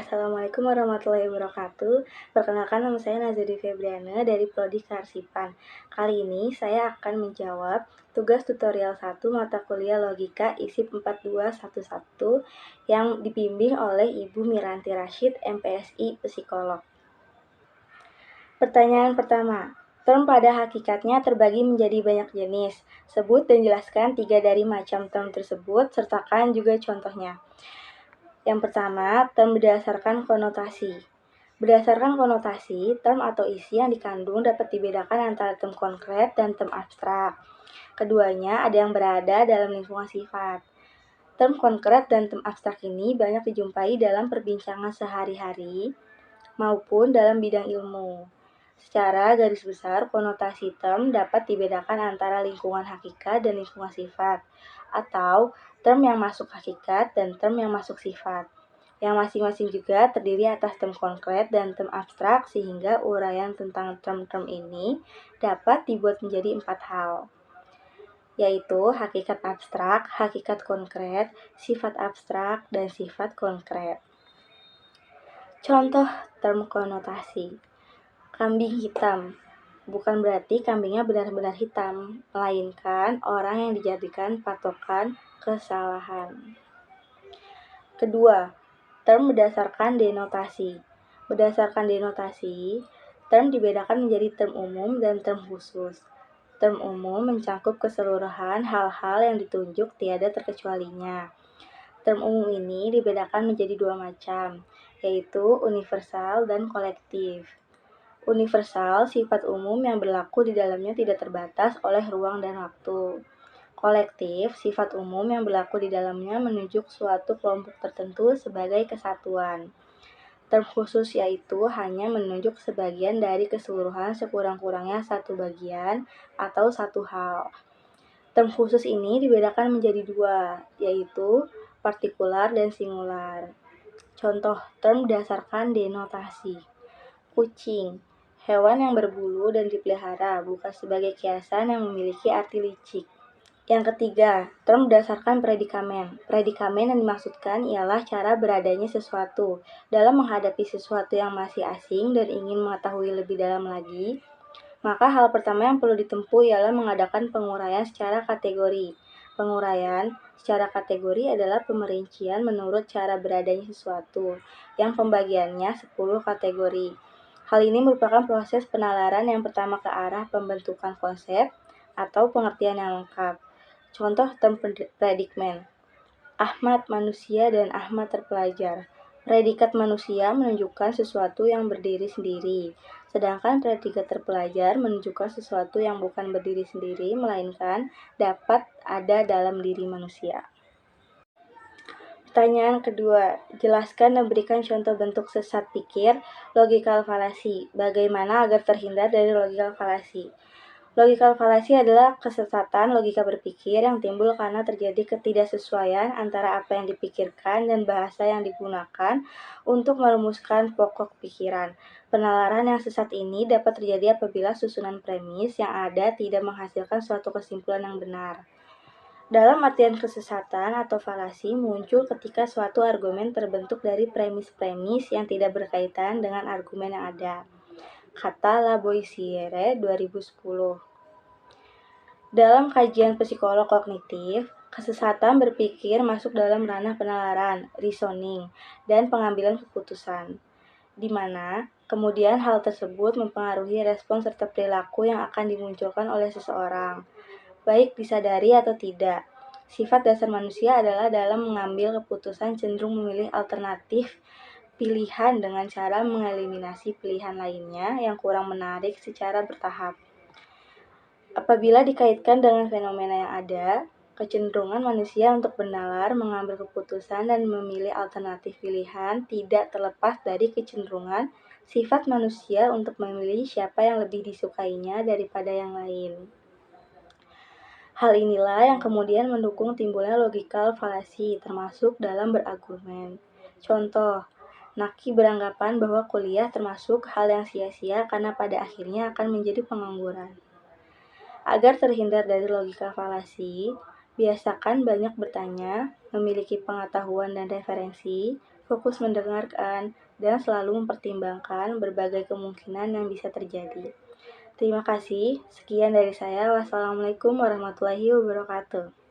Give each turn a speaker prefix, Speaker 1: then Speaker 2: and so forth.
Speaker 1: Assalamualaikum warahmatullahi wabarakatuh. Perkenalkan, nama saya Nazari Febriana dari Prodi Kearsipan. Kali ini saya akan menjawab tugas tutorial 1 mata kuliah Logika ISIP 4211 yang dibimbing oleh Ibu Miranti Rashid, MPSI Psikolog. Pertanyaan pertama. Term pada hakikatnya terbagi menjadi banyak jenis. Sebut dan jelaskan 3 dari macam term tersebut, sertakan juga contohnya. Yang pertama, term berdasarkan konotasi. Berdasarkan konotasi, term atau isi yang dikandung dapat dibedakan antara term konkret dan term abstrak. Keduanya ada yang berada dalam lingkungan sifat. Term konkret dan term abstrak ini banyak dijumpai dalam perbincangan sehari-hari maupun dalam bidang ilmu. Secara garis besar, konotasi term dapat dibedakan antara lingkungan hakikat dan lingkungan sifat, atau term yang masuk hakikat dan term yang masuk sifat, yang masing-masing juga terdiri atas term konkret dan term abstrak, sehingga uraian tentang term-term ini dapat dibuat menjadi 4 hal, yaitu hakikat abstrak, hakikat konkret, sifat abstrak, dan sifat konkret. Contoh term konotasi. Kambing hitam. Bukan berarti kambingnya benar-benar hitam, melainkan orang yang dijadikan patokan kesalahan. Kedua, term berdasarkan denotasi. Berdasarkan denotasi, term dibedakan menjadi term umum dan term khusus. Term umum mencakup keseluruhan hal-hal yang ditunjuk tiada terkecualinya. Term umum ini dibedakan menjadi 2 macam, yaitu universal dan kolektif. Universal, sifat umum yang berlaku di dalamnya tidak terbatas oleh ruang dan waktu. Kolektif, sifat umum yang berlaku di dalamnya menunjuk suatu kelompok tertentu sebagai kesatuan. Term khusus yaitu hanya menunjuk sebagian dari keseluruhan sekurang-kurangnya satu bagian atau satu hal. Term khusus ini dibedakan menjadi 2, yaitu partikular dan singular. Contoh term berdasarkan denotasi. Kucing, hewan yang berbulu dan dipelihara, bukan sebagai kiasan yang memiliki arti licik. Yang ketiga, term berdasarkan predikamen. Predikamen yang dimaksudkan ialah cara beradanya sesuatu. Dalam menghadapi sesuatu yang masih asing dan ingin mengetahui lebih dalam lagi, maka hal pertama yang perlu ditempuh ialah mengadakan penguraian secara kategori. Penguraian secara kategori adalah pemerincian menurut cara beradanya sesuatu, yang pembagiannya 10 kategori. Hal ini merupakan proses penalaran yang pertama ke arah pembentukan konsep atau pengertian yang lengkap. Contoh term predikmen. Ahmad manusia dan Ahmad terpelajar. Predikat manusia menunjukkan sesuatu yang berdiri sendiri, sedangkan predikat terpelajar menunjukkan sesuatu yang bukan berdiri sendiri, melainkan dapat ada dalam diri manusia. Pertanyaan kedua, jelaskan dan berikan contoh bentuk sesat pikir, logical fallacy. Bagaimana agar terhindar dari logical fallacy? Logical fallacy adalah kesesatan logika berpikir yang timbul karena terjadi ketidaksesuaian antara apa yang dipikirkan dan bahasa yang digunakan untuk merumuskan pokok pikiran. Penalaran yang sesat ini dapat terjadi apabila susunan premis yang ada tidak menghasilkan suatu kesimpulan yang benar. Dalam artian kesesatan atau falasi muncul ketika suatu argumen terbentuk dari premis-premis yang tidak berkaitan dengan argumen yang ada. Kata Lavoisier 2010. Dalam kajian psikolog kognitif, kesesatan berpikir masuk dalam ranah penalaran, reasoning, dan pengambilan keputusan, di mana kemudian hal tersebut mempengaruhi respon serta perilaku yang akan dimunculkan oleh seseorang, baik disadari atau tidak. Sifat dasar manusia adalah dalam mengambil keputusan cenderung memilih alternatif pilihan dengan cara mengeliminasi pilihan lainnya yang kurang menarik secara bertahap. Apabila dikaitkan dengan fenomena yang ada, kecenderungan manusia untuk bernalar, mengambil keputusan, dan memilih alternatif pilihan tidak terlepas dari kecenderungan sifat manusia untuk memilih siapa yang lebih disukainya daripada yang lain. Hal inilah yang kemudian mendukung timbulnya logical fallacy, termasuk dalam berargumen. Contoh, Naki beranggapan bahwa kuliah termasuk hal yang sia-sia karena pada akhirnya akan menjadi pengangguran. Agar terhindar dari logika fallacy, biasakan banyak bertanya, memiliki pengetahuan dan referensi, fokus mendengarkan, dan selalu mempertimbangkan berbagai kemungkinan yang bisa terjadi. Terima kasih, sekian dari saya. Wassalamualaikum warahmatullahi wabarakatuh.